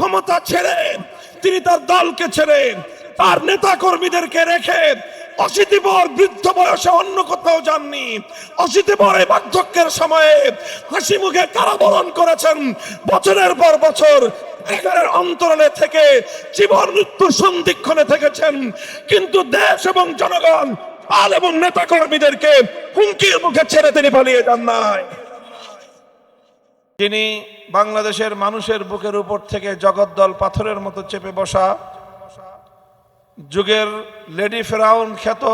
ক্ষমতা ছেড়ে, তিনি তার দলকে ছেড়ে, তার নেতা কর্মীদেরকে রেখে অশীতিপর বৃদ্ধ বয়সে অন্য কোথাও যাননি। অশীতিপর এই বার্ধক্যের সময়ে হাসি মুখে কারাবরণ করেছেন, বছরের পর বছর এখানের অন্তরালে থেকে জীবন মৃত্যু সন্ধিক্ষণে থেকেছেন। কিন্তু দেশ এবং জনগণ, পাল এবং নেতা কর্মীদেরকে হুমকির মুখে ছেড়ে তিনি পালিয়ে যান নাই। যিনি বাংলাদেশের মানুষের বুকের উপর থেকে জগদ্দল পাথরের মতো চেপে বসা, যুগের লেডি ফেরাউন খ্যাত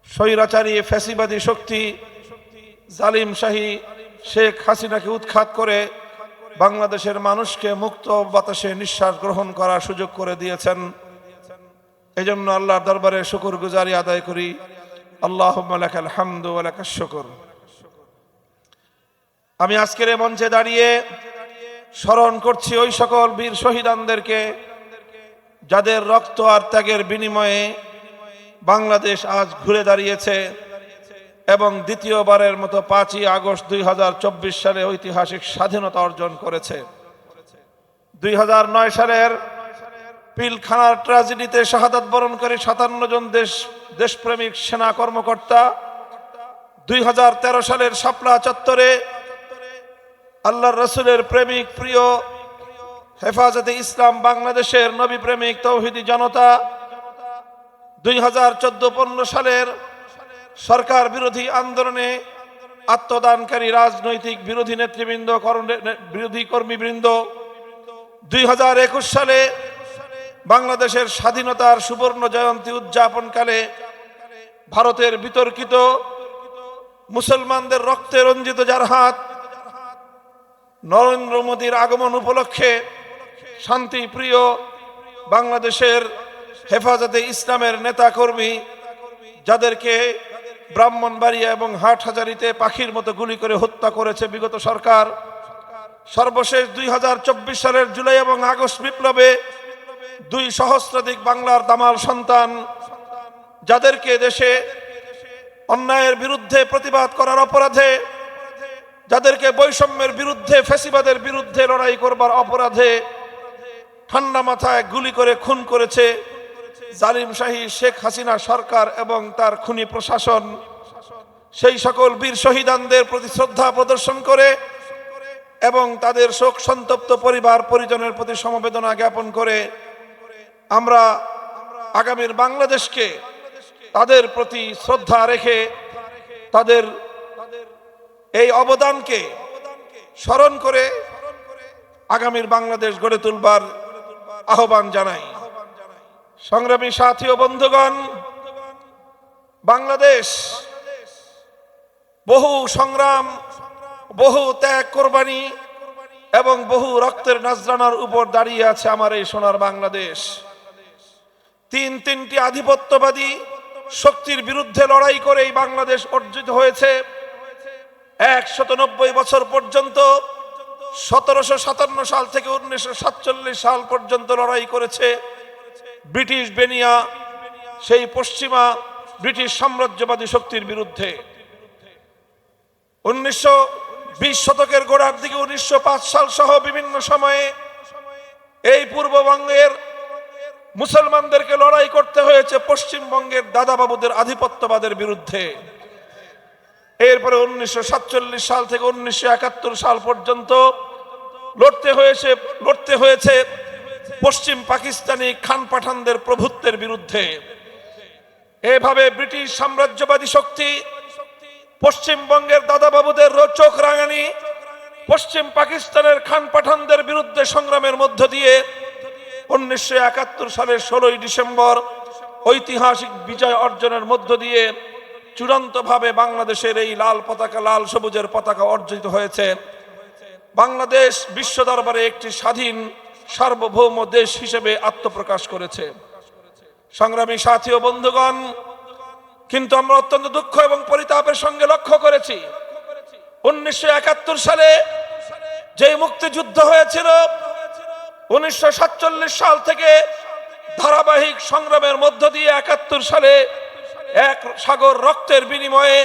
স্বৈরাচারী ফ্যাসিবাদী শক্তি জালিম শাহী শেখ হাসিনাকে উৎখাত করে বাংলাদেশের মানুষকে মুক্ত বাতাসে নিঃশ্বাস গ্রহণ করার সুযোগ করে দিয়েছেন। এজন্য আল্লাহর দরবারে শুকরগুজারি আদায় করি। আল্লাহুম্মা লাকাল হামদু ওয়া লাকাশ শুকর। আমি আজকের এই মঞ্চে দাঁড়িয়ে স্মরণ করছি ওই সকল বীর শহীদানদেরকে, যাদের রক্ত আর ত্যাগের বিনিময়ে বাংলাদেশ আজ ঘুরে দাঁড়িয়েছে এবং দ্বিতীয়বারের মতো 5ই আগস্ট 2024 সালে ঐতিহাসিক স্বাধীনতা অর্জন করেছে। 2009 সালের পিলখানার ট্র্যাজেডিতে শাহাদাত বরণকারী 57 জন দেশপ্রেমিক সেনা কর্মকর্তা 2013 সালের শাপলা চত্বরে আল্লাহর রাসূলের প্রেমিক প্রিয় হেফাজতে ইসলাম বাংলাদেশের নবী প্রেমিক তৌহিদি জনতা 2014-15 সালের সরকার বিরোধী আন্দোলনে আত্মদানকারী রাজনৈতিক বিরোধী নেতৃবৃন্দ, বিরোধী কর্মীবৃন্দ 2021 সালে বাংলাদেশের স্বাধীনতার সুবর্ণ জয়ন্তী উদযাপনকালে ভারতের বিতর্কিত মুসলমানদের রক্তে রঞ্জিত যার হাত নরেন্দ্র মোদীর আগমন উপলক্ষে শান্তি প্রিয় বাংলাদেশের হেফাজতে ইসলামের নেতা কর্মী, যাদেরকে ব্রাহ্মণবাড়িয়া এবং হাটহাজারীতে পাখির মতো গুলি করে হত্যা করেছে বিগত সরকার, সর্বশেষ 2024 সালের জুলাই এবং আগস্ট বিপ্লবে 2 সহস্রাধিক বাংলার দামাল সন্তান, যাদেরকে দেশে অন্যায়ের বিরুদ্ধে প্রতিবাদ করার অপরাধে, যাদেরকে বৈষম্যের বিরুদ্ধে, ফ্যাসিবাদের বিরুদ্ধে লড়াই করবার অপরাধে ঠান্ডা মাথায় গুলি করে খুন করেছে জালিম শাহী শেখ হাসিনা সরকার এবং তার খুনি প্রশাসন। সেই সকল বীর শহীদানদের প্রতি শ্রদ্ধা প্রদর্শন করে এবং তাদের শোক সন্তপ্ত পরিবার পরিজনের প্রতি সমবেদনা জ্ঞাপন করে আমরা আগামীর বাংলাদেশকে তাদের প্রতি শ্রদ্ধা রেখে তাদের এই অবদানকে স্মরণ করে আগামীর বাংলাদেশ গড়ে তুলবার আহ্বান জানাই। সংগ্রামী সাথী ও বন্ধুগণ, বাংলাদেশ বহু সংগ্রাম, বহু ত্যাগ কোরবানি এবং বহু রক্তের নজরানার উপর দাঁড়িয়ে আছে আমার এই সোনার বাংলাদেশ। তিনটি আধিপত্যবাদী শক্তির বিরুদ্ধে লড়াই করে এই বাংলাদেশ অর্জিত হয়েছে। 190 বছর পর্যন্ত 1757 সাল থেকে 1947 সাল পর্যন্ত লড়াই করেছে ব্রিটিশ বেনিয়া, সেই পশ্চিমা ব্রিটিশ সাম্রাজ্যবাদী শক্তির বিরুদ্ধে। 1920 শতকের গোড়ার দিকে 1905 সাল সহ বিভিন্ন সময়ে এই পূর্ববঙ্গের মুসলমানদেরকে লড়াই করতে হয়েছে পশ্চিমবঙ্গের দাদাবাবুদের আধিপত্যবাদের বিরুদ্ধে। এরপরে 1947 সাল থেকে 1971 সাল পর্যন্ত লড়তে হয়েছে পশ্চিম পাকিস্তানি খান পাঠানদের প্রভুত্বের বিরুদ্ধে। এভাবে ব্রিটিশ সাম্রাজ্যবাদী শক্তি পশ্চিমবঙ্গের দাদাবাবুদের চোখ রাঙানি পশ্চিম পাকিস্তানের খান পাঠানদের বিরুদ্ধে সংগ্রামের মধ্য দিয়ে 1971 সালের 16ই ডিসেম্বর ঐতিহাসিক বিজয় অর্জনের মধ্য দিয়ে চূড়ান্তভাবে বাংলাদেশের এই লাল পতাকা, লাল সবুজের পতাকা অর্জিত হয়েছে। বাংলাদেশ বিশ্ব দরবারে একটি স্বাধীন সার্বভৌম দেশ হিসেবে আত্মপ্রকাশ করেছে। সংগ্রামী সাথী ও বন্ধুগণ, কিন্তু আমরা অত্যন্ত দুঃখ এবং পরিতাপের সঙ্গে লক্ষ্য করেছি 1971 সালে যে মুক্তিযুদ্ধ হয়েছিল, 1947 সাল থেকে ধারাবাহিক সংগ্রামের মধ্য দিয়ে 71 সালে এক সাগর রক্তের বিনিময়ে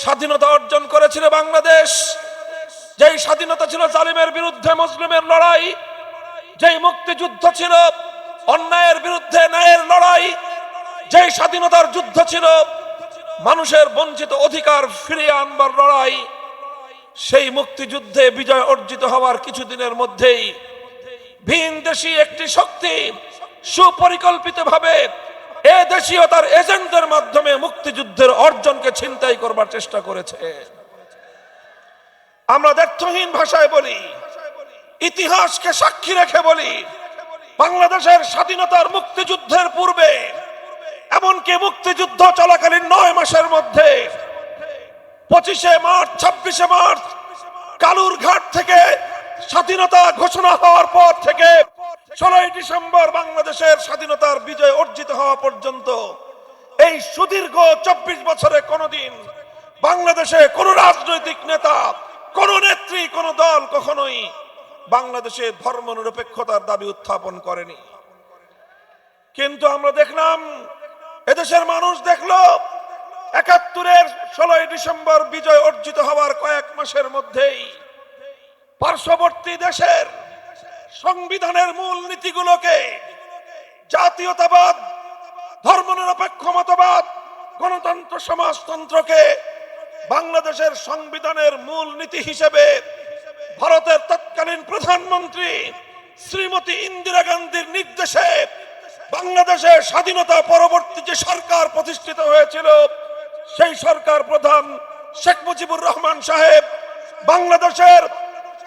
স্বাধীনতা অর্জন করেছিল বাংলাদেশ। যেই স্বাধীনতা ছিল জালিমের বিরুদ্ধে মুসলিমের লড়াই, যেই মুক্তিযুদ্ধ ছিল অন্যায়ের বিরুদ্ধে ন্যায়ের লড়াই, যেই স্বাধীনতার যুদ্ধ ছিল মানুষের বঞ্চিত অধিকার ফিরিয়ে আনবার লড়াই, সেই মুক্তিযুদ্ধে বিজয় অর্জিত হওয়ার কিছুদিনের মধ্যেই ভিনদেশী একটি শক্তি সুপরিকল্পিতভাবে এ দেশীয় তার এজেন্টদের মাধ্যমে মুক্তিযুদ্ধের অর্জনকে ছিনতাই করবার চেষ্টা করেছে। আমরা দ্ব্যর্থহীন ভাষায় বলি, ইতিহাসকে সাক্ষী রেখে বলি, বাংলাদেশের স্বাধীনতার মুক্তিযুদ্ধের পূর্বে, এমনকি মুক্তিযুদ্ধ চলাকালীন 9 মাসের মধ্যে 25শে মার্চ 26শে মার্চ কালুরঘাট থেকে স্বাধীনতা ঘোষণা হওয়ার পর থেকে 16ই ডিসেম্বর বাংলাদেশের স্বাধীনতার বিজয় অর্জিত হওয়া পর্যন্ত এই সুদীর্ঘ 24 বছরে কোনোদিন বাংলাদেশে কোন রাজনৈতিক নেতা, কোন নেত্রী, কোন দল কখনোই বাংলাদেশে ধর্মনিরপেক্ষতার দাবি উত্থাপন করেনি। কিন্তু আমরা দেখলাম, এদেশের মানুষ দেখলো 71-এর 16ই ডিসেম্বর বিজয় অর্জিত হওয়ার কয়েক মাসের মধ্যেই পার্শ্ববর্তী দেশের সংবিধানের মূল নীতিগুলোকে, জাতীয়তাবাদ, ধর্মনিরপেক্ষ মতবাদ, গণতন্ত্র, সমাজতন্ত্রকে বাংলাদেশের সংবিধানের মূল নীতি হিসেবে ভারতের তৎকালীন প্রধানমন্ত্রী শ্রীমতী ইন্দিরা গান্ধীর নির্দেশে বাংলাদেশের স্বাধীনতা পরবর্তী যে সরকার প্রতিষ্ঠিত হয়েছিল, সেই সরকার প্রধান শেখ মুজিবুর রহমান সাহেব বাংলাদেশের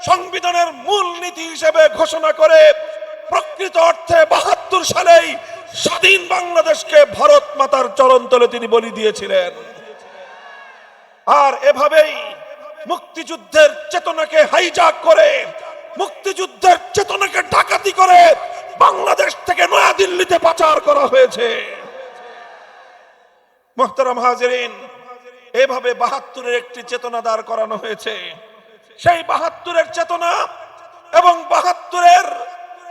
সংবিধানের মূল নীতি হিসেবে ঘোষণা করে প্রকৃত অর্থে 72 সালেই স্বাধীন বাংলাদেশকে ভারত মাতার চরণতলে তিনি বলি দিয়েছিলেন। আর এভাবেই মুক্তিযুদ্ধের চেতনাকে হাইজ্যাক করে, মুক্তিযুদ্ধের চেতনাকে ডাকাতি করে বাংলাদেশ থেকে নয়াদিল্লিতে পাচার করা হয়েছে। মুহতারাম হাজিরিন, এভাবে 72-এর একটি চেতনা দাঁড় করানো হয়েছে। সেই 72-এর চেতনা এবং 72-এর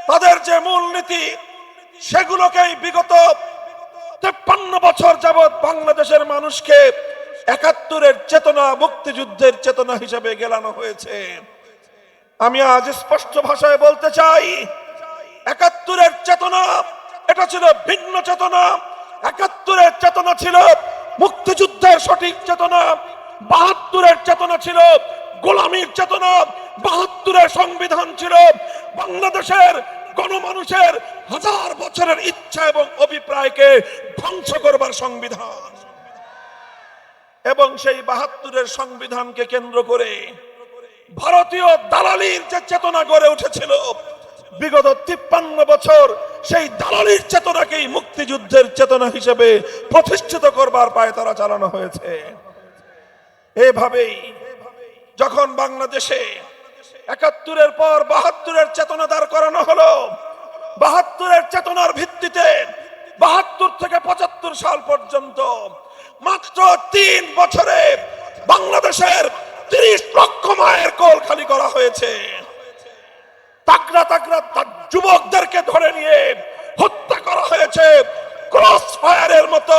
তাদের যে মূলনীতি, সেগুলোকেই বিগত 53 বছর যাবৎ বাংলাদেশের মানুষকে 71-এর চেতনা, মুক্তিযুদ্ধের চেতনা হিসেবে গেলানো হয়েছে। আমি আজ স্পষ্ট ভাষায় বলতে চাই, 71-এর চেতনা এটা ছিল ভিন্ন চেতনা। 71-এর চেতনা ছিল মুক্তিযুদ্ধের সঠিক চেতনা, 72-এর চেতনা ছিল গোলামীর চেতনা, 72-এর সংবিধান ছিল বাংলাদেশের গণমানুষের হাজার বছরের ইচ্ছা এবং অভিপ্রায়কে ধ্বংস করবার সংবিধান। এবং সেই 72-এর সংবিধানকে কেন্দ্র করে ভারতীয় দালালির যে চেতনা গড়ে উঠেছিল বিগত 53 বছর, সেই দালালির চেতনাকেই মুক্তিযুদ্ধের চেতনা হিসেবে প্রতিষ্ঠিত করবার পায়তারা চালানো হয়েছে। এভাবেই যখন বাংলাদেশে 71-এর পর 72-এর চেতনা দাঁড় করানো হলো, 72-এর চেতনার ভিত্তিতে 72 থেকে 75 সাল পর্যন্ত মাত্র 3 বছরে বাংলাদেশের 30 লক্ষ মায়ের কোল খালি করা হয়েছে। তাগড়া তাগড়া যুবকদেরকে ধরে নিয়ে হত্যা করা হয়েছে। ক্রস ফায়ারের মতো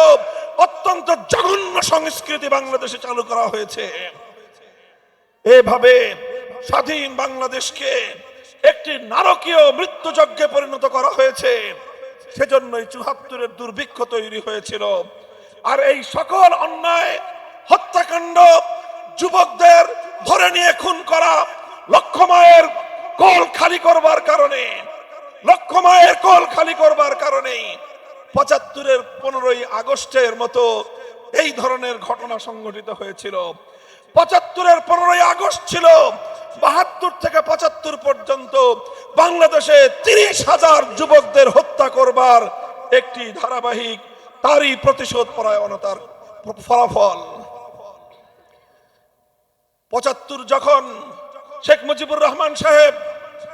অত্যন্ত জঘন্য সংস্কৃতি বাংলাদেশে চালু করা হয়েছে। এভাবে স্বাধীন বাংলাদেশকে একটি নারকীয় মৃত্যুযজ্ঞে পরিণত করা হয়েছে। সেজন্যই 74-এর দুর্ভিক্ষ তৈরি হয়েছিল। আর এই সকল অন্যায়, হত্যাকাণ্ড, যুবকদের ধরে নিয়ে খুন করা, লক্ষ মায়ের কোল খালি করবার কারণে, লক্ষ মায়ের কোল খালি করবার কারণে 75-এর 15ই আগস্টের মতো এই ধরনের ঘটনা সংঘটিত হয়েছিল। 75-এর 15ই আগস্ট ছিল 72 থেকে 75 পর্যন্ত বাংলাদেশে 30,000 যুবকদের হত্যা করবার একটি ধারাবাহিক, তারই প্রতিশোধ পরায়ণতার ফলাফল। 75 যখন শেখ মুজিবুর রহমান সাহেব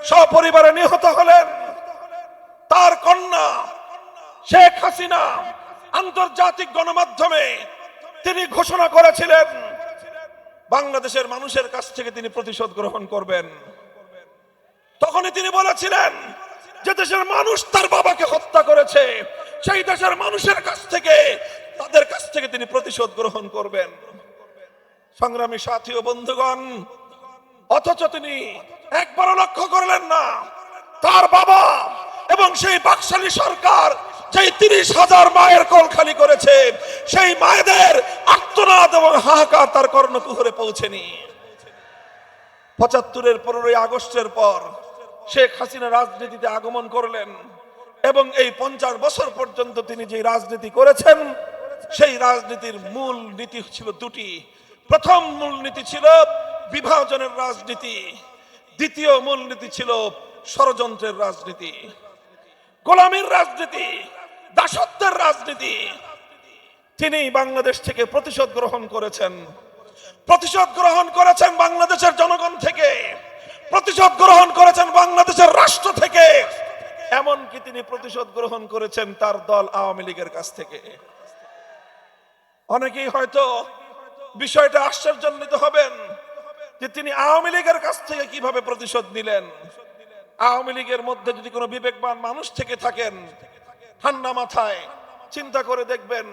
সপরিবারে নিহত হলেন, তার কন্যা শেখ হাসিনা আন্তর্জাতিক গণমাধ্যমে তিনি ঘোষণা করেছিলেন বাংলাদেশের মানুষের কাছ থেকে তিনি প্রতিশোধ গ্রহণ করবেন। তখনই তিনি বলেছিলেন যে দেশের মানুষ তার বাবাকে হত্যা করেছে, সেই দেশের মানুষের কাছ থেকে, তাদের কাছ থেকে তিনি প্রতিশোধ গ্রহণ করবেন। সংগ্রামী সাথী ও বন্ধুগণ, অথচ তিনি একবারও লক্ষ্য করলেন না তার বাবা এবং সেই বাকশালী সরকার যেই ৩০,০০০ মায়ের কোল খালি করেছে, সেই মায়েদের আর্তনাদ এবং হাহাকার তার কর্ণকুহরে পৌঁছেনি। ৭৫-এর ১৫ই আগস্টের পর শেখ হাসিনা রাজনীতিতে আগমন করলেন এবং এই ৫০ বছর পর্যন্ত তিনি যে রাজনীতি করেছেন, সেই রাজনীতির মূল নীতি ছিল দুটি। প্রথম মূল নীতি ছিল বিভাজনের রাজনীতি, দ্বিতীয় মূল নীতি ছিল ষড়যন্ত্রের রাজনীতি, গোলামীর রাজনীতি, দাসত্বের রাজনীতি। তিনি বাংলাদেশ থেকে প্রতিশোধ গ্রহণ করেছেন, প্রতিশোধ গ্রহণ করেছেন বাংলাদেশের জনগণ থেকে, প্রতিশোধ গ্রহণ করেছেন বাংলাদেশের রাষ্ট্র থেকে, এমনকি তিনি প্রতিশোধ গ্রহণ করেছেন তার দল আওয়ামী লীগের কাছ থেকে। অনেকেই হয়তো বিষয়টা আশ্চর্যান্বিত হবেন যে তিনি আওয়ামী লীগের কাছ থেকে কিভাবে প্রতিশোধ নিলেন। আওয়ামী লীগের মধ্যে যদি কোনো বিবেকবান মানুষ থেকে থাকেন, ঠান্ডা মাথায় চিন্তা করে দেখবেন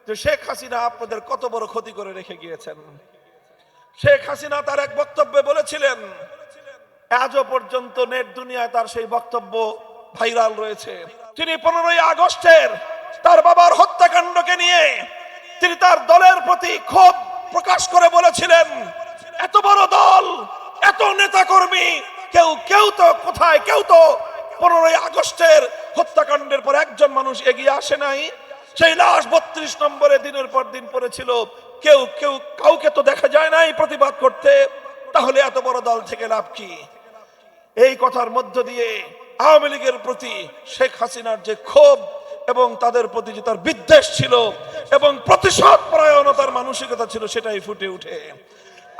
যে শেখ হাসিনা আপনাদের কত বড় ক্ষতি করে রেখে গিয়েছেন। শেখ হাসিনা তার এক বক্তব্যে বলেছিলেন, আজও পর্যন্ত নেট দুনিয়ায় তার সেই বক্তব্য ভাইরাল রয়েছে। তিনি 15ই আগস্টের তার বাবার হত্যাকাণ্ডকে নিয়ে তিনি তার দলের প্রতি ক্ষোভ প্রকাশ করে বলেছিলেন, এত বড় দল, এত নেতাকর্মী, কেউ তো কোথায়, কেউ তো 15ই আগস্টের হত্যাকাণ্ডের পর একজন মানুষ এগিয়ে আসে নাই। সেই লাশ 32 নম্বরে দিনের পর দিন পড়েছিল, কাউকে তো দেখা যায় নাই প্রতিবাদ করতে। তাহলে এত বড় দল থেকে লাভ কি? এই কথার মধ্য দিয়ে আওয়ামী লীগের প্রতি শেখ হাসিনার যে ক্ষোভ এবং তাদের প্রতি যে তার বিদ্বেষ ছিল এবং প্রতিশোধ পরায়ণতার মানসিকতা ছিল, সেটাই ফুটে উঠে।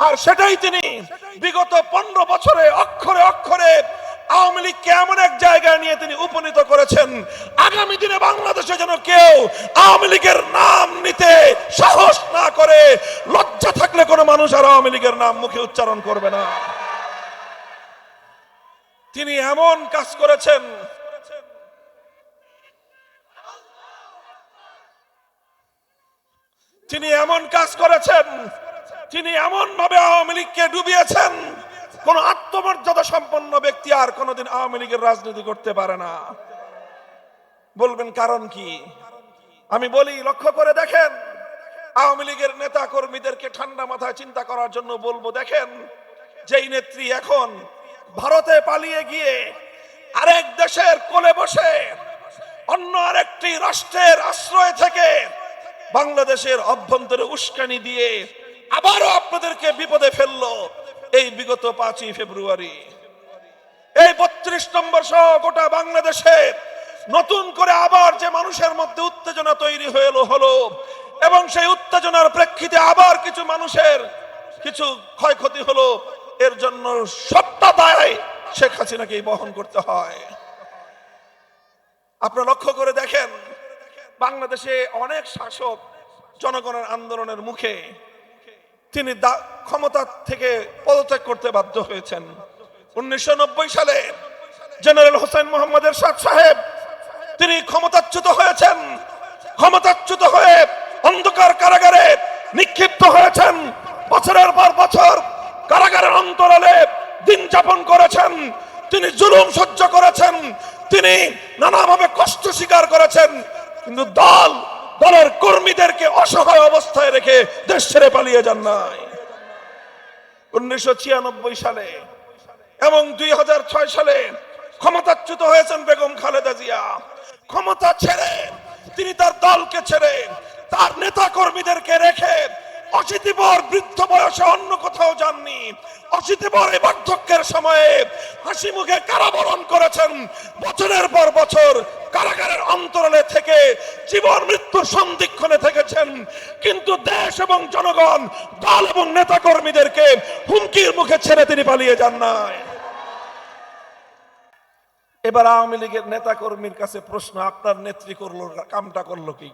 আর সেটাই তিনি বিগত 15 বছরে অক্ষরে অক্ষরে আওয়ামী লীগকে এমন এক জায়গায় নিয়ে তিনি উপনীত করেছেন, আগামী দিনে বাংলাদেশে যেন কেউ আওয়ামী লীগের নাম নিতে সাহস না করে, লজ্জা থাকলে কোনো মানুষ আর আওয়ামী লীগের নাম মুখে উচ্চারণ করবে না। তিনি এমন কাজ করেছেন, তিনি এমন কাজ করেছেন, তিনি এমন ভাবে আওয়ামী লীগকে ডুবিয়েছেন, কোন আত্মমর্যাদা সম্পন্ন ব্যক্তি আর কোনদিন আওয়ামী লীগের রাজনীতি করতে পারে না। বলবেন কারণ কি? আমি বলি, লক্ষ্য করে দেখেন। আওয়ামী লীগের নেতা কর্মীদেরকে ঠান্ডা মাথায় চিন্তা করার জন্য বলবো, দেখেন যেই নেত্রী এখন ভারতে পালিয়ে গিয়ে আরেক দেশের কোলে বসে অন্য আরেকটি রাষ্ট্রের আশ্রয় থেকে বাংলাদেশের অভ্যন্তরে উস্কানি দিয়ে আবারও আপনাদেরকে বিপদে ফেললো। এই বিগত 5ই ফেব্রুয়ারি এই 32 নম্বর সহ গোটা বাংলাদেশে নতুন করে আবার যে মানুষের মধ্যে উত্তেজনা তৈরি হলো এবং সেই উত্তেজনার প্রেক্ষিতে আবার কিছু মানুষের কিছু ক্ষয়ক্ষতি হলো, এর জন্য সবটা দায় শেখ হাসিনাকেই বহন করতে হয়। আপনারা লক্ষ্য করে দেখেন, বাংলাদেশে অনেক শাসক জনগণের আন্দোলনের মুখে তিনি ক্ষমতা থেকে পদত্যাগ করতে বাধ্য হয়েছেন। 1990 সালে জেনারেল হোসেন মোহাম্মদ এরশাদ সাহেব তিনি ক্ষমতাচ্যুত হয়েছেন। ক্ষমতাচ্যুত হয়ে অন্ধকার কারাগারে নিক্ষিপ্ত হয়েছেন। বছরের পর বছর কারাগারের অন্তরালে দিন যাপন করেছেন। তিনি জুলুম সহ্য করেছেন, তিনি নানাভাবে কষ্ট স্বীকার করেছেন, কিন্তু দলের কর্মীদেরকে অসহায় অবস্থায় রেখে দেশ ছেড়ে পালিয়ে যান নাই। 1996 সালে এবং 2006 সালে ক্ষমতাচ্যুত হয়েছেন বেগম খালেদা জিয়া। ক্ষমতা ছেড়ে তিনি তার দলকে ছেড়ে তার নেতা কর্মীদেরকে রেখে অশীতিপর বৃদ্ধ বয়সে অন্য কোথাও যাননি। অশীতিপর এই বার্ধক্যের সময়ে হাসি মুখে কারাবরণ করেছেন। বছরের পর বছর কারাগারের অন্তরালে থেকে জীবন মৃত্যুর সন্ধিক্ষণে থেকেছেন, কিন্তু দেশ এবং জনগণ, দল এবং নেতা কর্মীদেরকে হুমকির মুখে ছেড়ে তিনি পালিয়ে যান নাই। এবার আওয়ামী লীগের নেতা কর্মীর কাছে প্রশ্ন, আপনার নেত্রী কামটা করলো কি?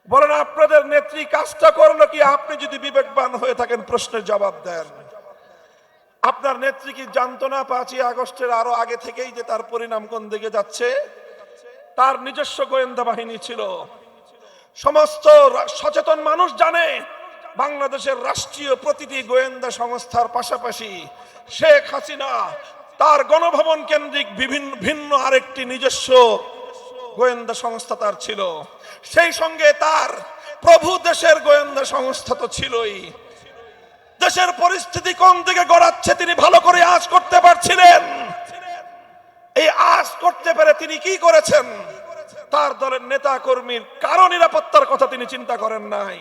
বলেন, আপনাদের নেত্রী কাজটা করলো কি? আপনি যদি বিবেকবান হয়ে থাকেন প্রশ্নের জবাব দেন। আপনার নেত্রী কি জানতো না 5ই আগস্টের আরো আগে থেকেই যে তার পরিণাম কোন দিকে যাচ্ছে? তার নিজস্ব গোয়েন্দা বাহিনী ছিল। সমস্ত সচেতন মানুষ জানে বাংলাদেশের রাষ্ট্রীয় প্রতিটি গোয়েন্দা সংস্থার পাশাপাশি শেখ হাসিনা তার গণভবন কেন্দ্রিক ভিন্ন আরেকটি নিজস্ব গোয়েন্দা সংস্থা তার ছিল। সেই সঙ্গে তার প্রভু দেশের গোয়েন্দা সংস্থা তো ছিলই। দেশের পরিস্থিতি কোন দিকে গড়াচ্ছে তিনি ভালো করে আঁচ করতে পারছিলেন। এই আঁচ করতে পেরে তিনি কি করেছেন? তার দলের নেতা কর্মীর কারো নিরাপত্তার কথা তিনি চিন্তা করেন নাই,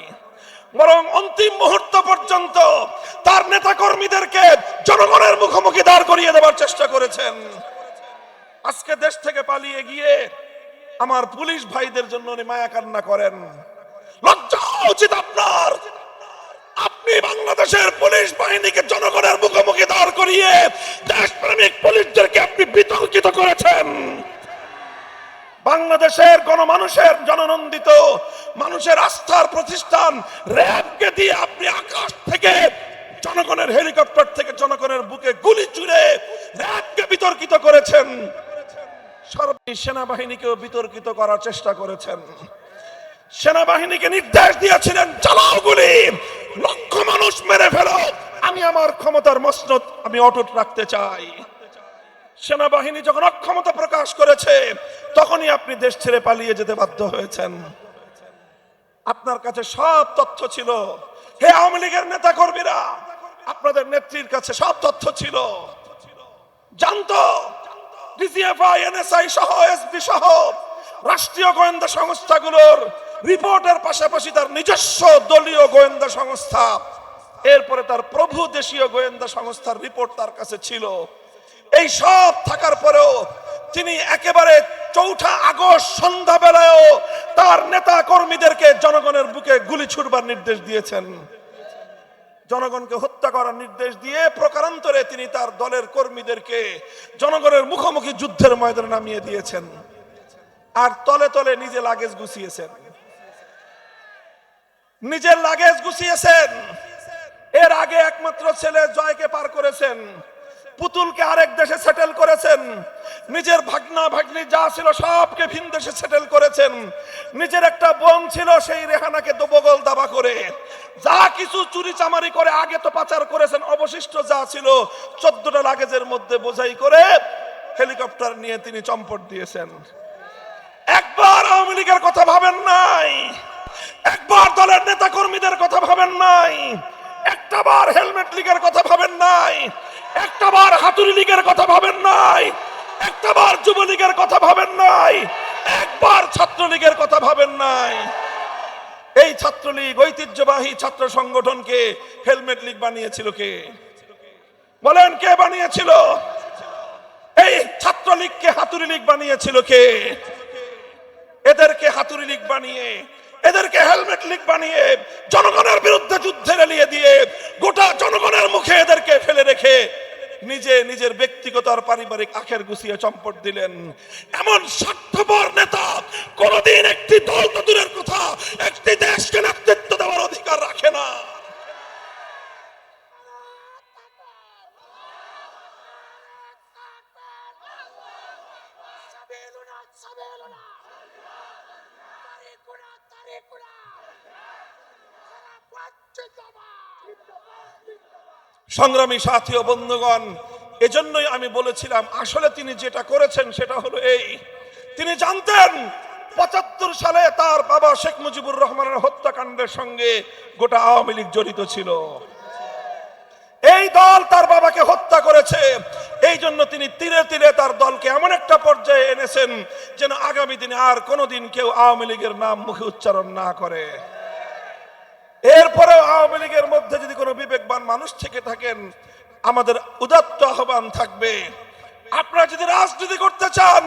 বরং অন্তিম মুহূর্ত পর্যন্ত তার নেতা কর্মীদেরকে জনগণের মুখোমুখি দাঁড় করিয়ে দেওয়ার চেষ্টা করেছেন। আজকে দেশ থেকে পালিয়ে গিয়ে আমার পুলিশ ভাইদের জন্য উনি মায়া কান্না করেন। লজ্জা উচিত আপনার। আপনি বাংলাদেশের পুলিশ বাহিনীকে জনগণের মুখোমুখি দাঁড় করিয়ে দেশপ্রেমিক পুলিশদেরকে আপনি বিতর্কিত করেছেন। বাংলাদেশের গণমানুষের জননন্দিত মানুষের আস্থার প্রতিষ্ঠান র্যাবকে দিয়ে আপনি আকাশ থেকে জনগণের হেলিকপ্টার থেকে জনগণের বুকে গুলি ছুড়ে র্যাবকে বিতর্কিত করেছেন। সেনাবাহিনীকেও বিতর্কিত করার চেষ্টা করেছেন। সেনাবাহিনীকে নির্দেশ দিয়েছিলেন চালাও গুলি, লক্ষ মানুষ মেরে ফেলো, আমি আমার ক্ষমতার মসনদ আমি অটুট রাখতে চাই। সেনাবাহিনী যখন অক্ষমতা প্রকাশ করেছে তখনই আপনি দেশ ছেড়ে পালিয়ে যেতে বাধ্য হয়েছেন। আপনার কাছে সব তথ্য ছিল। হে আওয়ামী লীগের নেতা কর্মীরা, আপনাদের নেত্রীর কাছে সব তথ্য ছিল, জানতো ডিজিএফআই, এনএসআই সহ এসবি সহ রাষ্ট্রীয় গোয়েন্দা সংস্থাগুলোর রিপোর্টের পাশাপাশি তার নিজস্ব দলীয় গোয়েন্দা সংস্থা, এরপরে তার প্রভু দেশীয় গোয়েন্দা সংস্থার রিপোর্ট তার কাছে ছিল। এই সব থাকার পরেও তিনি একেবারে ৪ আগস্ট সন্ধ্যাবেলায়ও তার নেতা কর্মীদেরকে জনগণের বুকে গুলি ছুড়বার নির্দেশ দিয়েছেন। জনগণকে হত্যা করার নির্দেশ দিয়ে প্রকারান্তরে তিনি তার দলের কর্মীদেরকে জনগণের মুখোমুখি যুদ্ধের ময়দানে নামিয়ে দিয়েছেন। আর তলে তলে নিজে লাগেজ গুছিয়েছেন, নিজের লাগেজ গুছিয়েছেন। এর আগে একমাত্র ছেলে জয়কে পার করেছেন, পুতুলকে আরেক দেশে সেটেল করেছেন, নিজের ভাগনা ভাগ্নি যা ছিল সবকে ভিন দেশে সেটেল করেছেন, নিজের একটা বোন ছিল সেই রেহানাকে দোবগল দাবা করে যা কিছু চুরি চামারি করে আগে তো পাচার করেছেন, অবশিষ্ট যা ছিল 14টা লাগেজের মধ্যে বোঝাই করে হেলিকপ্টার নিয়ে তিনি চম্পট দিয়েছেন। একবার আওয়ামী লীগের কথা ভাবেন নাই, একবার দলের নেতা কর্মীদের কথা ভাবেন নাই, একটাবার হেলমেট লীগের কথা ভাবেন নাই, একটাবার হাতুড়ি লীগের কথা ভাবেন নাই, একটাবার যুবলীগের কথা ভাবেন নাই, একবার ছাত্রলীগের কথা ভাবেন নাই। এই ছাত্রলীগ ঐতিহ্যবাহী ছাত্র সংগঠনকে হেলমেট লীগ বানিয়েছিল কে? বলেন কে বানিয়েছিল? এই ছাত্রলীগকে হাতুড়ি লীগ বানিয়েছিল কে? এদেরকে হাতুড়ি লীগ বানিয়ে, এদেরকে হেলমেট লীগ বানিয়ে জনগণের বিরুদ্ধে যুদ্ধে লেলিয়ে দিয়ে গোটা জনগণের মুখে এদেরকে ফেলে রেখে নিজে নিজের ব্যক্তিগত আর পারিবারিক আখের গুছিয়ে চম্পট দিলেন। এমন স্বার্থপর নেতা কোনদিন একটি দল তো দূরের কথা একটি দেশকে নেতৃত্ব দেওয়ার অধিকার রাখে না। সংগ্রামী সাথী ও বন্ধুগণ, এজন্যই আমি বলেছিলাম আসলে তিনি যেটা করেছেন সেটা হলো এই, তিনি জানতেন ৭৫ সালে তার বাবা শেখ মুজিবুর রহমানের হত্যাকাণ্ডের সঙ্গে গোটা আওয়ামী লীগ জড়িত ছিল। এই দল তার বাবাকে হত্যা করেছে, এই জন্য তিনি তীরে তীরে তার দলকে এমন একটা পর্যায়ে এনেছেন যেন আগামী দিনে আর কোনোদিন কেউ আওয়ামী লীগের নাম মুখে উচ্চারণ না করে। এরপরেও আওয়ামী লীগের মধ্যে যদি কোনো বিবেকবান মানুষ থেকে থাকেন, আমাদের উদাত্ত আহ্বান থাকবে, আপনারা যদি রাজনীতি করতে চান,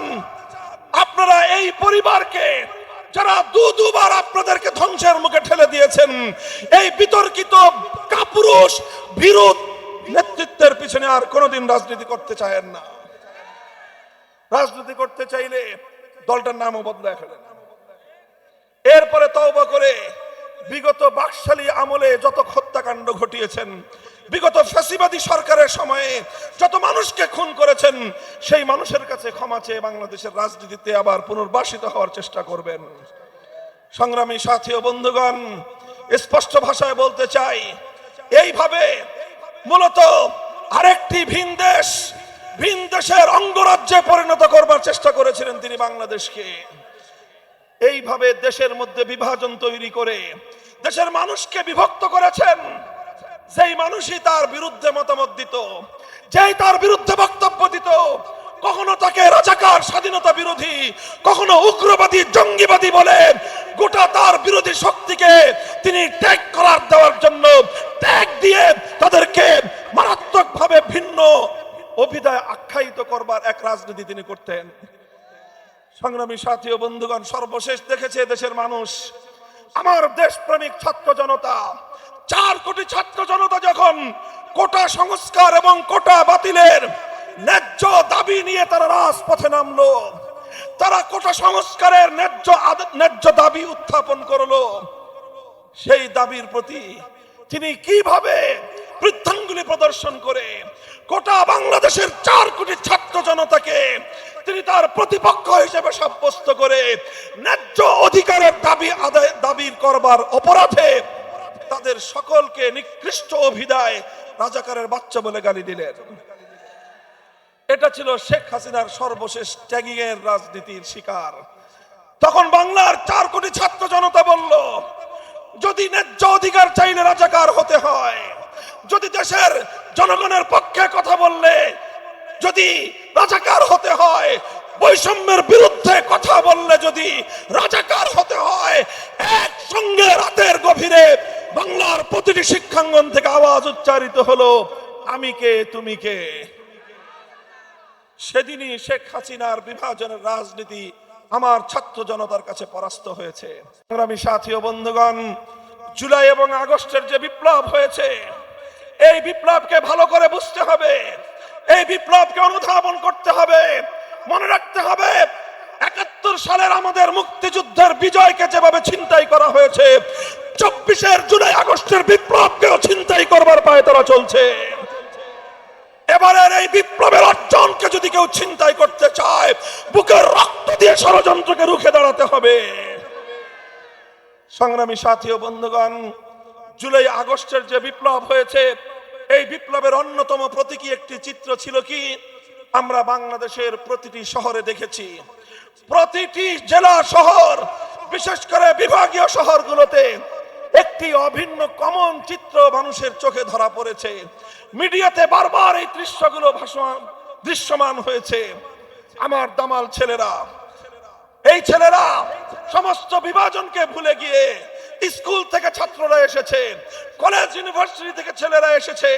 আপনারা এই পরিবারকে যারা দুবার আপনাদেরকে ধ্বংসের মুখে ঠেলে দিয়েছেন, এই বিতর্কিত কাপুরুষ বিরোধ নেতৃত্বের পিছনে আর কোনোদিন রাজনীতি করতে চায়েন না। রাজনীতি করতে চাইলে দলটার নামও বদলায় ফেলেন। এরপরে তওবা করে বিগত বাকশালী আমলে যত হত্যাকাণ্ড ঘটিয়েছেন, বিগত ফ্যাসিবাদী সরকারের সময়ে যত মানুষকে খুন করেছেন, সেই মানুষের কাছে ক্ষমা চেয়ে বাংলাদেশের রাজনীতিতে আবার পুনর্বাসিত হওয়ার চেষ্টা করবেন। সংগ্রামী সাথী ও বন্ধুগণ, স্পষ্ট ভাষায় বলতে চাই, এইভাবে মূলত আরেকটি ভিন দেশের অঙ্গরাজ্যে পরিণত করবার চেষ্টা করেছিলেন তিনি বাংলাদেশকে। এইভাবে দেশের মধ্যে বিভাজন তৈরি করে দেশের মানুষকে বিভক্ত করেছেন। যেই মানুষই তার বিরুদ্ধে মতামত দিত, যেই তার বিরুদ্ধে বক্তব্য দিত, কখনো তাকে রাজাকার, স্বাধীনতা বিরোধী, কখনো উগ্রবাদী, জঙ্গিবাদী বলে গোটা তার বিরোধী শক্তিকে তিনি ট্যাগ করার দেওয়ার জন্য ট্যাগ দিয়ে তাদেরকে মারাত্মকভাবে ভিন্ন অভিধায় আখ্যায়িত করবার এক রাজনীতি তিনি করতেন। সংগ্রামী সাথী ও বন্ধুগণ, সর্বশেষ দেখেছে দেশের মানুষ, আমার দেশপ্রেমিক ছাত্র জনতা, 4 কোটি ছাত্র জনতা যখন কোটা সংস্কার এবং কোটা বাতিলের ন্যায্য দাবি নিয়ে তারা রাজপথে নামলো, তারা কোটা সংস্কারের ন্যায্য দাবি উত্থাপন করলো, সেই দাবির প্রতি তিনি কিভাবে বৃদ্ধাঙ্গুলি প্রদর্শন করে গোটা বাংলাদেশের 4 কোটি ছাত্র জনতাকে তিনি তার প্রতিপক্ষ হিসেবে সাব্যস্ত করে ন্যায্য অধিকারের দাবি করবার অপরাধে তাদের সকলকে নিকৃষ্ট অভিধায় রাজাকারের বাচ্চা বলে গালি দিলেন। এটা ছিল শেখ হাসিনার সর্বশেষ ট্যাগিং এর রাজনীতির শিকার। তখন বাংলার 4 কোটি ছাত্র জনতা বলল, যদি ন্যায্য অধিকার চাইলে রাজাকার হতে হয়, যদি দেশের জনগণের পক্ষে কথা বললে যদি রাজাকার হতে হয়, বৈষম্যের বিরুদ্ধে কথা বললে যদি রাজাকার হতে হয়, একসঙ্গে রাতের গভীরে বাংলার প্রতিটি শিক্ষাঙ্গন থেকে আওয়াজ উচ্চারিত হলো, আমি কে তুমি কে। সেদিনই শেখ হাসিনার বিভাজনের রাজনীতি আমার ছাত্র জনতার কাছে পরাস্ত হয়েছে। সংগ্রামী সাথী ও বন্ধুগণ, জুলাই এবং আগস্টের যে বিপ্লব হয়েছে, এই বিপ্লবকে ভালো করে বুঝতে হবে, এই বিপ্লবকে অনুধাবন করতে হবে। মনে রাখতে হবে, ৭১ সালের আমাদের মুক্তিযুদ্ধের বিজয়কে যেভাবে ছিনতাই করা হয়েছে, ২৪ জুলাই আগস্টের বিপ্লবকেও ছিনতাই করবার পায়তারা চলছে। এবারের এই বিপ্লবের অর্জনকে যদি কেউ ছিনতাই করতে চায়, বুকের রক্ত দিয়ে ষড়যন্ত্রকে রুখে দাঁড়াতে হবে। সংগ্রামী সাথী ও বন্ধুগণ, জুলাই আগস্টের যে বিপ্লব হয়েছে, এই বিপ্লবের অন্যতম প্রতীকী একটি চিত্র ছিল কি, আমরা বাংলাদেশের প্রতিটি শহরে দেখেছি, প্রতিটি জেলা শহর, বিশেষ করে বিভাগীয় শহরগুলোতে একটি অভিন্ন কমন চিত্র মানুষের চোখে ধরা পড়েছে। মিডিয়াতে বারবার এই দৃশ্যগুলো দৃশ্যমান হয়েছে। আমার দামাল ছেলেরা, এই ছেলেরা সমস্ত বিভাজনকে ভুলে গিয়ে স্কুল থেকে ছাত্ররা এসেছে, কলেজ ইউনিভার্সিটি থেকে ছেলেরা এসেছে,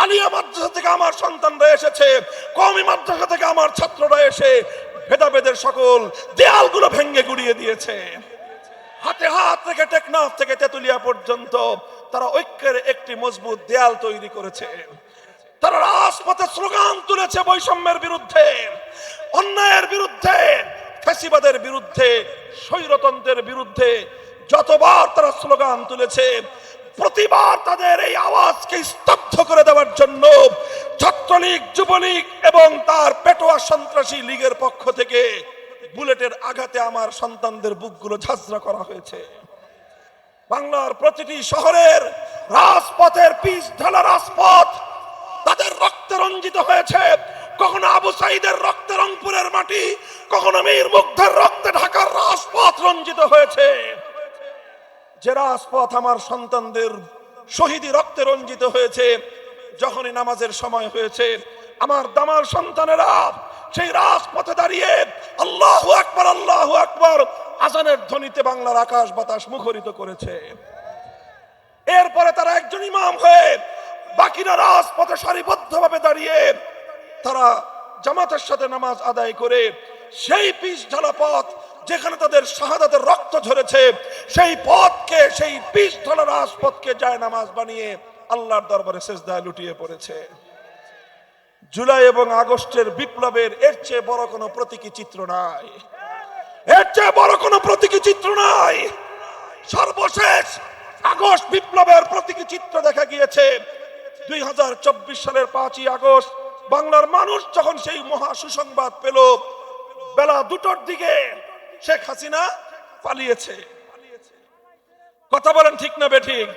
আলিয়া মাদ্রাসা থেকে আমার সন্তানরা এসেছে, কওমি মাদ্রাসা থেকে আমার ছাত্ররা এসে ভেদাভেদের সকল দেয়ালগুলো ভেঙে গুড়িয়ে দিয়েছে। হাতে হাত রেখে টেকনাফ থেকে তেতুলিয়া পর্যন্ত তারা ঐক্যের একটি মজবুত দেয়াল তৈরি করেছে। তারা রাজপথে স্লোগান তুলেছে বৈষম্যের বিরুদ্ধে, অন্যায়ের বিরুদ্ধে, ফ্যাসিবাদের বিরুদ্ধে, স্বৈরতন্ত্রের বিরুদ্ধে। যতবার তারা স্লোগান তুলেছে, প্রতিবার তাদের এই আওয়াজকে স্তব্ধ করে দেওয়ার জন্য ছাত্রলীগ, যুবলীগ এবং তার পেটোয়া সন্ত্রাসী লীগের পক্ষ থেকে বুলেটের আঘাতে আমার সন্তানদের বুকগুলো ঝাঁঝরা করা হয়েছে। বাংলার প্রতিটি শহরের রাজপথের পিচ ঢালা রাজপথ তাদের রক্তে রঞ্জিত হয়েছে। কখনো আবু সাইদের রক্তে রংপুরের মাটি, কখনো মীর মুগ্ধের রক্তে ঢাকার রাজপথ রঞ্জিত হয়েছে। যে রাজপথ আমার সন্তানদের শহীদি রক্তে রঞ্জিত হয়েছে, যখনই নামাজের সময় হয়েছে, আমার দামাল সন্তানেরা সেই রাজপথে দাঁড়িয়ে আল্লাহু আকবার, আল্লাহু আকবার আজানের ধ্বনিতে বাংলার আকাশ বাতাস মুখরিত করেছে। এরপরে তারা একজন ইমাম হয়ে বাকিরা রাজপথে সারিবদ্ধভাবে দাঁড়িয়ে তারা জামাতের সাথে নামাজ আদায় করে সেই পিচ ঢালা পথ যেখানে তাদের শাহাদাতের রক্ত ঝরেছে, সেই পথকে, সেই পিচ ঢালা রাজপথকে যায় নামাজ বানিয়ে আল্লাহর দরবারে সেজদায় লুটিয়ে পড়েছে। জুলাই এবং আগস্টের বিপ্লবের এর চেয়ে বড় কোনো প্রতীকী চিত্র নাই, এর চেয়ে বড় কোনো প্রতীকী চিত্র নাই। সর্বশেষ আগস্ট বিপ্লবের প্রতীকী চিত্র দেখা গিয়েছে 2024 সালের 5ই আগস্ট। বাংলার মানুষ যখন সেই মহা সুসংবাদ পেল, বেলা 2টার দিকে শেখ হাসিনা পালিয়েছে। কথা বলেন ঠিক না বেঠিক?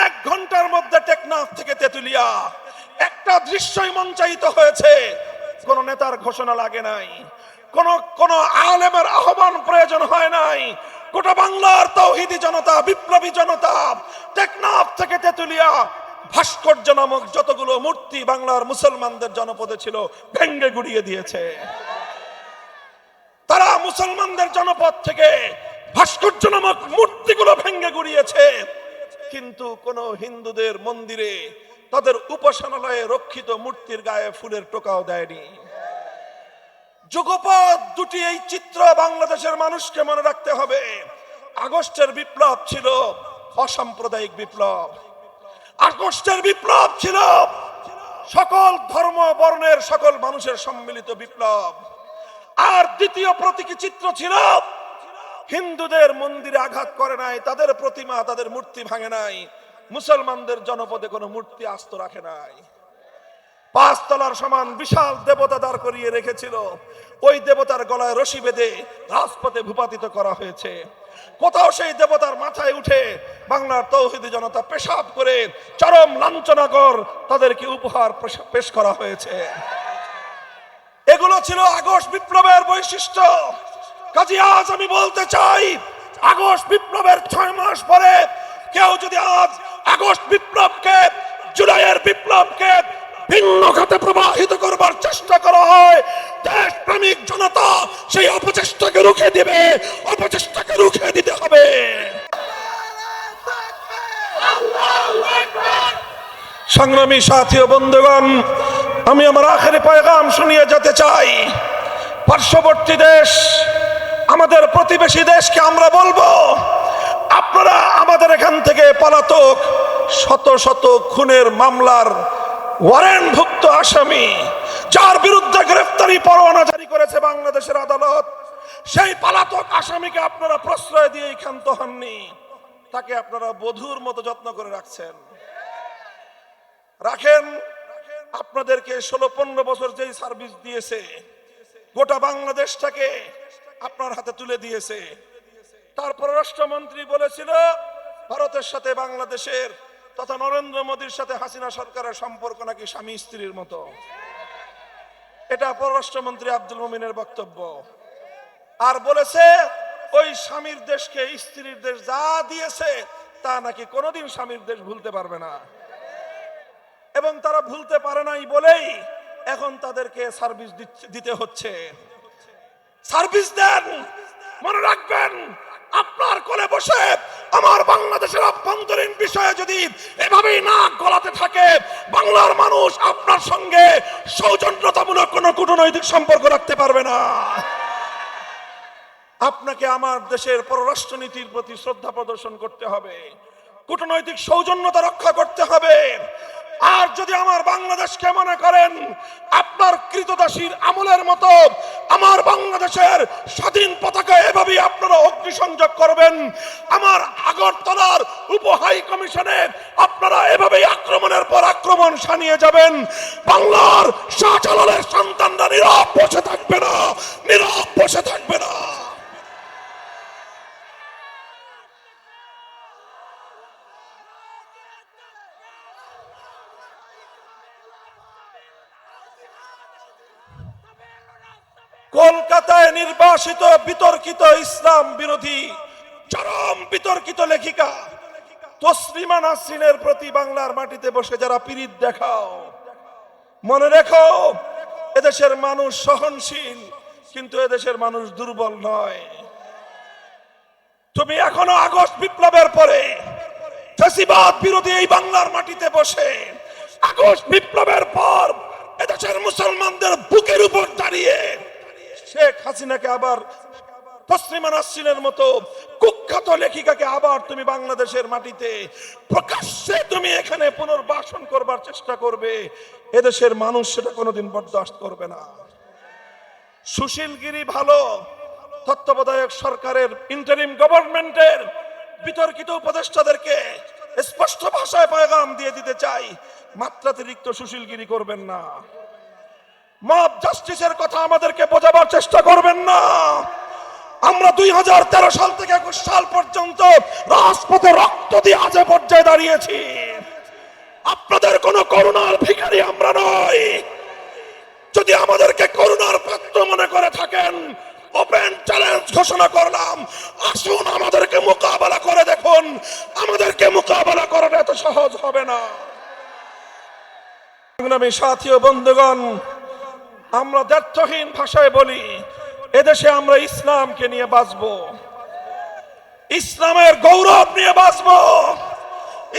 1 ঘন্টার মধ্যে টেকনাফ থেকে তেতুলিয়া একটা দৃশ্যই মঞ্চায়িত হয়েছে। কোন নেতার ঘোষণা লাগে নাই, কোন আলেমের আহ্বান প্রয়োজন হয় নাই। গোটা বাংলার তাওহীদি জনতা, বিপ্লবী জনতা টেকনাফ থেকে তেতুলিয়া ভাস্কর্য নামক যতগুলো মূর্তি বাংলার মুসলমানদের জনপদে ছিল ভেঙ্গে গুড়িয়ে দিয়েছে। তারা মুসলমানদের জনপদ থেকে ভাস্কর্য নামক মূর্তিগুলো ভেঙ্গে গুড়িয়েছে, কিন্তু কোন হিন্দুদের মন্দিরে তাদের উপাসনালয়ে রক্ষিত মূর্তির গায়ে ফুলের টোকাও দেয়নি। যুগপৎ দুটি এই চিত্র বাংলাদেশের মানুষকে মনে রাখতে হবে। আগস্টের বিপ্লব ছিল অসাম্প্রদায়িক বিপ্লব, আগস্টের বিপ্লব ছিল সকল ধর্ম বর্ণের সকল মানুষের সম্মিলিত বিপ্লব। আর দ্বিতীয় প্রতীকী চিত্র ছিল হিন্দুদের মন্দিরে আঘাত করে নাই, তাদের প্রতিমা তাদের মূর্তি ভাঙে নাই, মুসলমানদের জনপদে কোনো মূর্তি আস্ত রাখে নাই। 5 তলার সমান বিশাল দেবতা দাঁড় করিয়ে রেখেছিল, ওই দেবতার গলায় রশি বেঁধে রাজপথে ভূপাতিত করা হয়েছে। কোথাও সেই দেবতার মাথায় উঠে বাংলার তাওহীদি জনতা পেশাব করে চরম লাঞ্ছনাকর তাদেরকে উপহার পেশ করা হয়েছে। এগুলো ছিল আগস্ট বিপ্লবের বৈশিষ্ট্য। কাজে আজ আমি বলতে চাই, আগস্ট বিপ্লবের 6 মাস পরে কেউ যদি আজ আগস্ট বিপ্লবকে, জুলাইয়ের বিপ্লবকে ভিন্ন খাতে প্রবাহিত করবার চেষ্টা করা হয়, দেশপ্রেমিক জনতা সেই অপচেষ্টাকে রুখে দিবে, অপচেষ্টাকে রুখে দিতে হবে। সংগ্রামী সাথী ও বন্ধুগণ, আমি আমার আখেরি পয়গাম শুনিয়ে যেতে চাই। পার্শ্ববর্তী দেশ, আমাদের প্রতিবেশী দেশকে আমরা বলবো, আপনারা আমাদের এখান থেকে পলাতক শত শত খুনের মামলার ওয়ারেন্টভুক্ত আসামি, যার বিরুদ্ধে গ্রেফতারি পরোয়ানা জারি করেছে বাংলাদেশের আদালত, সেই পলাতক আসামিকে আপনারা প্রশ্রয় দিয়ে ক্ষান্ত হননি। তাকে আপনারা বধূর মতো যত্ন করে রাখেন। আপনাদেরকে 16-15 বছর যেই সার্ভিস দিয়েছে, গোটা বাংলাদেশটাকে আপনার হাতে তুলে দিয়েছে। তার পররাষ্ট্রমন্ত্রী বলেছিল ভারতের সাথে বাংলাদেশের তথা নরেন্দ্র মোদীর সাথে হাসিনা সরকারের সম্পর্ক নাকি স্বামী স্ত্রীর মতো। এটা পররাষ্ট্রমন্ত্রী আব্দুল মোমিনের বক্তব্য। আর বলেছে ওই স্বামীর দেশকে স্ত্রীর দেশ যা দিয়েছে তা নাকি কোনোদিন স্বামীর দেশ ভুলতে পারবে না, এবং তারা ভুলতে পারে নাই বলেই এখন তাদেরকে সার্ভিস দিতে হচ্ছে। সার্ভিস দেন, মনে রাখবেন, আপনার কোলে বসে আমার বাংলাদেশের আভ্যন্তরীণ বিষয়ে যদি এভাবেই নাক গলাতে থাকে, বাংলার মানুষ আপনার সঙ্গে সৌজন্যতামূলক কোনো কূটনৈতিক সম্পর্ক রাখতে পারবে না। আপনাকে আমার দেশের পররাষ্ট্রনীতির প্রতি শ্রদ্ধা প্রদর্শন করতে হবে, কূটনৈতিক সৌজন্যতা রক্ষা করতে হবে। আর যদি আমার বাংলাদেশকে মনে করেন আপনার কৃতদাসীর আমলের মতো আমার বাংলাদেশের স্বাধীন পতাকা এভাবেই আপনারা অগ্নিসংযোগ করবেন, আমার আগরতলার উপহাই কমিশনে আপনারা এভাবেই আক্রমণের পর আক্রমণ শানিয়ে যাবেন, বাংলার শাহজালালের সন্তানরা নীরব বসে থাকবে না, নীরব বসে থাকবে না। কলকাতায় নির্বাসিত বিতর্কিত ইসলাম বিরোধী চরম বিতর্কিত লেখিকা তসলিমা নাসরিনের প্রতি বাংলার মাটিতে বসে যারা পীড়িত দেখাও, মনে রেখো এদেশের মানুষ সহনশীল, কিন্তু এদেশের মানুষ দুর্বল নয়। তুমি এখনো আগস্ট বিপ্লবের পরে ফ্যাসিবাদ বিরোধী এই বাংলার মাটিতে বসে আগস্ট বিপ্লবের পর এদেশের মুসলমানদের বুকের উপর দাঁড়িয়ে শেখ হাসিনাকে আবার তসলিমা নাসরিনের মতো কুখ্যাত লেখিকাকে আবার তুমি বাংলাদেশের মাটিতে প্রকাশ্যে তুমি এখানে পুনর্বাসন করবার চেষ্টা করবে, এদেশের মানুষ সেটা কোনোদিন বরদাস্ত করবে না। সুশীলগিরি ভালো, তত্ত্বাবধায়ক সরকারের ইন্টারিম গভর্নমেন্টের বিতর্কিত উপদেষ্টাদেরকে স্পষ্ট ভাষায় পয়গাম দিয়ে দিতে চাই, মাত্রাতিরিক্ত সুশীলগিরি করবেন না। মব জাস্টিসের কথা আমাদেরকে বোঝাবার চেষ্টা করবেন না। আমরা 2013 সাল থেকে 21 সাল পর্যন্ত রাজপথে রক্ত দিয়ে আজ পর্যায়ে দাঁড়িয়েছি। আপনাদের কোন করুণার ভিখারি আমরা নই। যদি আমাদেরকে করুণার পাত্র মনে করে থাকেন, ওপেন চ্যালেঞ্জ ঘোষণা করলাম, আসুন আমাদেরকে মোকাবেলা করে দেখুন। আমাদেরকে মোকাবেলা করাটা এত সহজ হবে না। সংগ্রামী সাথী ও বন্ধুগণ, আমরা দ্ব্যর্থহীন ভাষায় বলি, এদেশে আমরা ইসলামকে নিয়ে বাঁচব, ইসলামের গৌরব নিয়ে বাঁচব,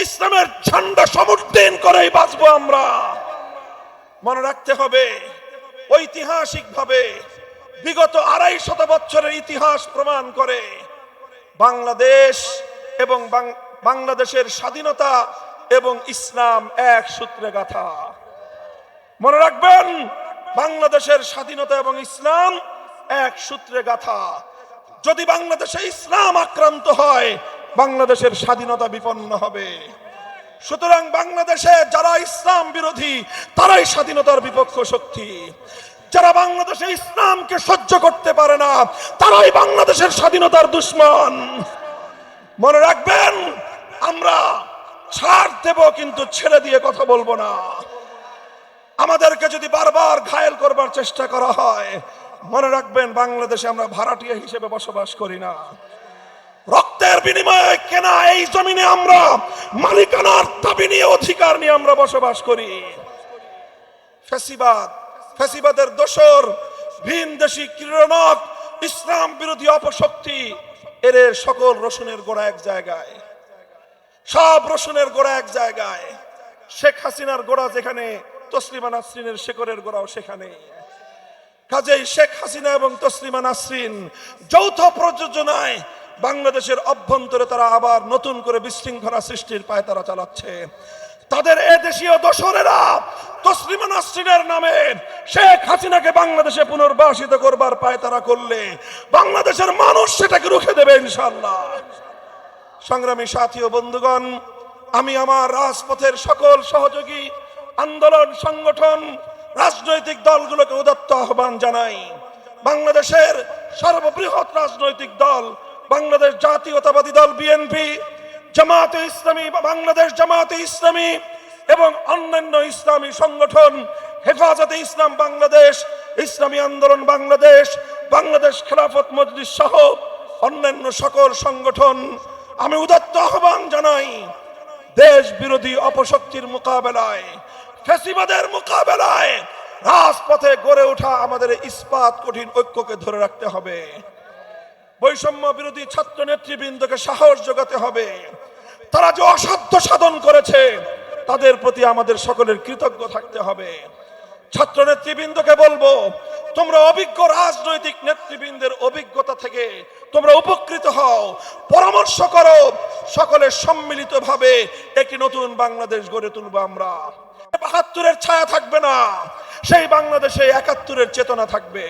ইসলামের ঝান্ডা সমুদ্দিন করেই বাঁচব আমরা। মনে রাখতে হবে, ঐতিহাসিকভাবে বিগত 250 বছরের ইতিহাস প্রমাণ করে বাংলাদেশ এবং বাংলাদেশের স্বাধীনতা এবং ইসলাম এক সূত্রে গাঁথা। মনে রাখবেন, বাংলাদেশের স্বাধীনতা এবং ইসলাম এক সূত্রে গাঁথা। যদি বাংলাদেশে ইসলাম আক্রান্ত হয়, বাংলাদেশের স্বাধীনতা বিপন্ন হবে। সুতরাং বাংলাদেশে যারা ইসলাম বিরোধী, তারাই স্বাধীনতার বিপক্ষ শক্তি। যারা বাংলাদেশে ইসলামকে সহ্য করতে পারে না, তারাই বাংলাদেশের স্বাধীনতার দুশমন। মনে রাখবেন, আমরা ছাড় দেব কিন্তু ছেড়ে দিয়ে কথা বলবো না। আমাদেরকে যদি বারবার ঘায়েল করবার চেষ্টা করা হয়, মনে রাখবেন, বাংলাদেশে আমরা ভাড়াটিয়া হিসেবে বসবাস করি না। রক্তের বিনিময়ে কেনা এই জমিনে আমরা মালিকানার দাবি নিয়ে, অধিকার নিয়ে আমরা বসবাস করি। ফ্যাসিবাদের দোসর, ভিনদেশী ক্রীড়নক, ইসলাম বিরোধী অপশক্তি, এর সকল রসুনের গোড়া এক জায়গায়, সব রসুনের গোড়া এক জায়গায়। শেখ হাসিনার গোড়া যেখানে, তসলিমা নাসরিনের শেকরের গোড়াও সেখানে। কাজেই শেখ হাসিনা এবং তসলিমা নাসরিন যৌথ প্রযোজনায় বাংলাদেশের অভ্যন্তরে তারা আবার নতুন করে বিশৃঙ্খলা সৃষ্টির পায়তারা চালাচ্ছে। তাদের এদেশীয় দোসরেরা তসলিমা নাসরিনের নামে শেখ হাসিনাকে বাংলাদেশে পুনর্বাসিত করবার পায়তারা করলে বাংলাদেশের মানুষ সেটাকে রুখে দেবে ইনশাআল্লাহ। সংগ্রামী সাথী ও বন্ধুগণ, আমি আমার রাজপথের সকল সহযোগী আন্দোলন সংগঠন, রাজনৈতিক দলগুলোকে উদাত্ত আহ্বান জানাই। বাংলাদেশের সর্ববৃহৎ রাজনৈতিক দল বাংলাদেশ জাতীয়তাবাদী দল বিএনপি, জামায়াতে ইসলামী বা বাংলাদেশ জামায়াতে ইসলামী এবং অন্যান্য ইসলামী সংগঠন, হেফাজতে ইসলাম বাংলাদেশ, ইসলামী আন্দোলন বাংলাদেশ, বাংলাদেশ খেলাফত মজলিস সহ অন্যান্য সকল সংগঠন, আমি উদাত্ত আহ্বান জানাই, দেশ বিরোধী অপশক্তির মোকাবেলায়, ফ্যাসিবাদের মোকাবেলায় রাজপথে গড়ে ওঠা আমাদের ইস্পাত কঠিন ঐক্যকে ধরে রাখতে হবে। বৈষম্য বিরোধী ছাত্র নেতৃবৃন্দকে সাহস যোগাতে হবে। তারা যে অসাধ্য সাধন করেছে, তাদের প্রতি আমাদের সকলের কৃতজ্ঞ থাকতে হবে। ছাত্র নেতৃবৃন্দকে বলবো, তোমরা অভিজ্ঞ রাজনৈতিক নেতৃবৃন্দের অভিজ্ঞতা থেকে তোমরা উপকৃত হও, পরামর্শ করো, সকলের সম্মিলিতভাবে একটি নতুন বাংলাদেশ গড়ে তুলবো আমরা। ৭২-এর ছায়া থাকবে না, সেই বাংলাদেশে ৭১-এর চেতনা থাকবে।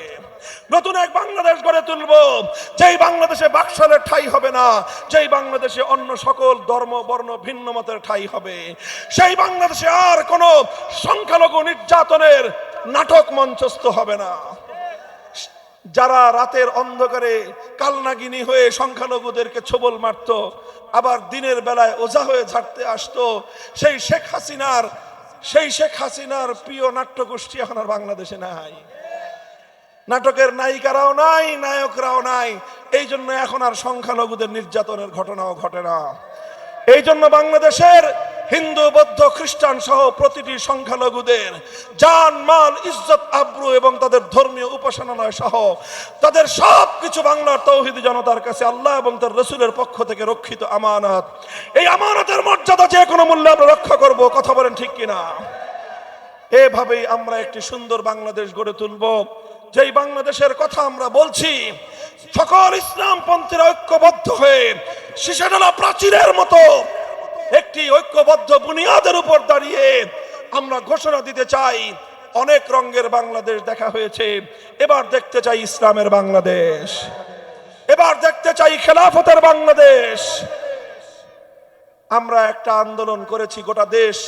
নতুন এক বাংলাদেশ গড়ে তুলবো, যেই বাংলাদেশে বাকশালের ঠাঁই হবে না, যেই বাংলাদেশে অন্য সকল ধর্ম বর্ণ ভিন্ন মতের ঠাঁই হবে। সেই বাংলাদেশে আর কোনো সংখ্যালঘু নির্যাতনের নাটক মঞ্চস্থ হবে না। যারা রাতের অন্ধকারে কালনাগিনী হয়ে সংখ্যালঘুদেরকে ছোবল মারত, আবার দিনের বেলায় ওঝা হয়ে ঝাড়তে আসতো, সেই শেখ হাসিনার প্রিয় নাট্যগোষ্ঠী এখন আর বাংলাদেশে নাই। নাটকের নায়িকারাও নাই, নায়করাও নাই। এই জন্য এখন আর সংখ্যালঘুদের নির্যাতনের ঘটনাও ঘটে না। এই জন্য বাংলাদেশের হিন্দু, বৌদ্ধ, খ্রিস্টান সহ প্রতিটি সংখ্যালঘুদের জান, মাল, ইজ্জত, আবরু এবং তাদের ধর্মীয় উপাসনালয় সহ তাদের সবকিছু বাংলার তৌহিদি জনতার কাছে আল্লাহ এবং তার রসুলের পক্ষ থেকে রক্ষিত আমানত। এই আমানতের মর্যাদা যে কোনো মূল্যে আমরা রক্ষা করব। কথা বলেন ঠিক কিনা? এভাবেই আমরা একটি সুন্দর বাংলাদেশ গড়ে তুলব, যেই বাংলাদেশের কথা আমরা বলছি সকল ইসলামপন্থীরা ঐক্যবদ্ধ হয়ে শীষেডালা প্রাচীরের মতো একটি ঐক্যবদ্ধ বুনিয়াদের উপর দাঁড়িয়ে আমরা ঘোষণা দিতে চাই, অনেক রঙের বাংলাদেশ দেখা হয়েছে, এবার দেখতে চাই ইসলামের বাংলাদেশ, এবার দেখতে চাই খেলাফতের বাংলাদেশ। আমরা একটা আন্দোলন করেছি গোটা দেশ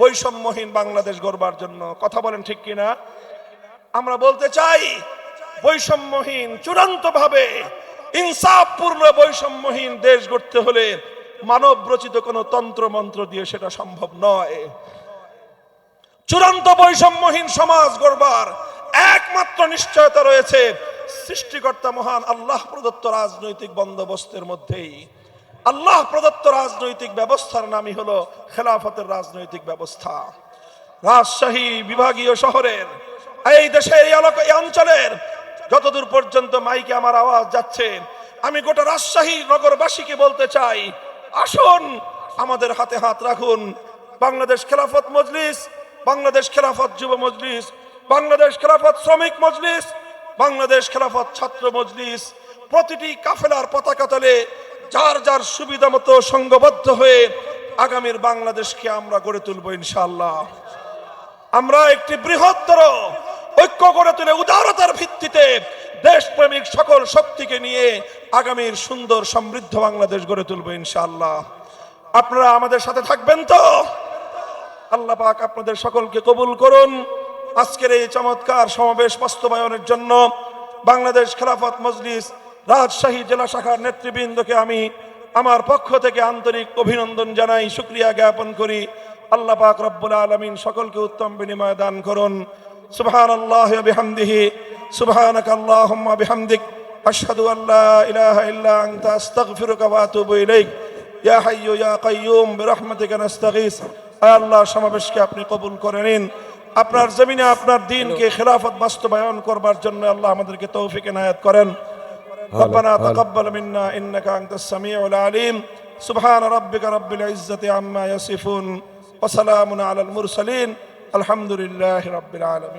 বৈষম্যহীন বাংলাদেশ গড়বার জন্য। কথা বলেন ঠিক কিনা? আমরা বলতে চাই, বৈষম্যহীন চূড়ান্তভাবে ইনসাফপূর্ণ বৈষম্যহীন দেশ গড়তে হলে মানব রচিত কোনো তন্ত্র মন্ত্র দিয়ে সেটা সম্ভব নয়। চূড়ান্ত বৈষম্যহীন সমাজ গড়বার একমাত্র নিশ্চয়তা রয়েছে সৃষ্টিকর্তা মহান আল্লাহ প্রদত্ত রাজনৈতিক বন্দোবস্তের মধ্যেই। আল্লাহ প্রদত্ত রাজনৈতিক ব্যবস্থার নামই হলো খেলাফতের রাজনৈতিক ব্যবস্থা। রাজশাহী বিভাগীয় শহরের এই দেশের এই অঞ্চলের যতদূর পর্যন্ত মাইকে আমার আওয়াজ যাচ্ছে, আমি গোটা রাজশাহী নগরবাসীকে বলতে চাই, আসুন আমাদের হাতে হাত রাখুন। বাংলাদেশ খেলাফত মজলিস, বাংলাদেশ খেলাফত যুব মজলিস, বাংলাদেশ খেলাফত শ্রমিক মজলিস, বাংলাদেশ খেলাফত ছাত্র মজলিস প্রতিটি কাফেলার পতাকা তলে যার যার সুবিধা মতো সংঘবদ্ধ হয়ে আগামীর বাংলাদেশকে আমরা গড়ে তুলব ইনশাআল্লাহ। আমরা একটি বৃহত্তর ঐক্য গড়ে তুলে উদারতার ভিত্তিতে দেশপ্রেমিক সকল শক্তিকে নিয়ে আগামীর সুন্দর সমৃদ্ধ বাংলাদেশ গড়ে তুলব ইনশাআল্লাহ। আপনারা আমাদের সাথে থাকবেন তো? আল্লাহ পাক আপনাদের সকলকে কবুল করুন। আজকের এই চমৎকার সমাবেশ বাস্তবায়নের জন্য বাংলাদেশ খেলাফত মজলিস রাজশাহী জেলা শাখার নেতৃবৃন্দকে আমি আমার পক্ষ থেকে আন্তরিক অভিনন্দন জানাই, শুকরিয়া জ্ঞাপন করি। আল্লাহ পাক রব্বুল আলামিন সকলকে উত্তম বিনিময় দান করুন। সুবহানাল্লাহি ওয়া বিহামদিহি, সুবহানাকা আল্লাহুম্মা বিহামদিক, আশহাদু আল্লা ইলাহা ইল্লা আনতা আস্তাগফিরুকা ওয়া আতুবু ইলাইক। ইয়া হাইয়্যু ইয়া কাইয়্যুম বিরহমাতিকা নাস্তাগীস। আল্লাহ সমাবেশকে আপনি কবুল করে নিন। আপনার জমিনে আপনার দ্বীনকে খেলাফত বাস্তবায়ন করবার জন্য আল্লাহ আমাদেরকে তৌফিক এনায়েত করেন। রব্বানা তাকাব্বাল মিন্না ইন্নাকা আনতাস সামিউল আলিম। সুবহান রাব্বিকা রাব্বিল ইজ্জাতি আম্মা ইয়াসিফুন ওয়া সালামুন আলাল মুরসালিন। আলহামদুলিল্লাহি রাব্বিল আলামিন।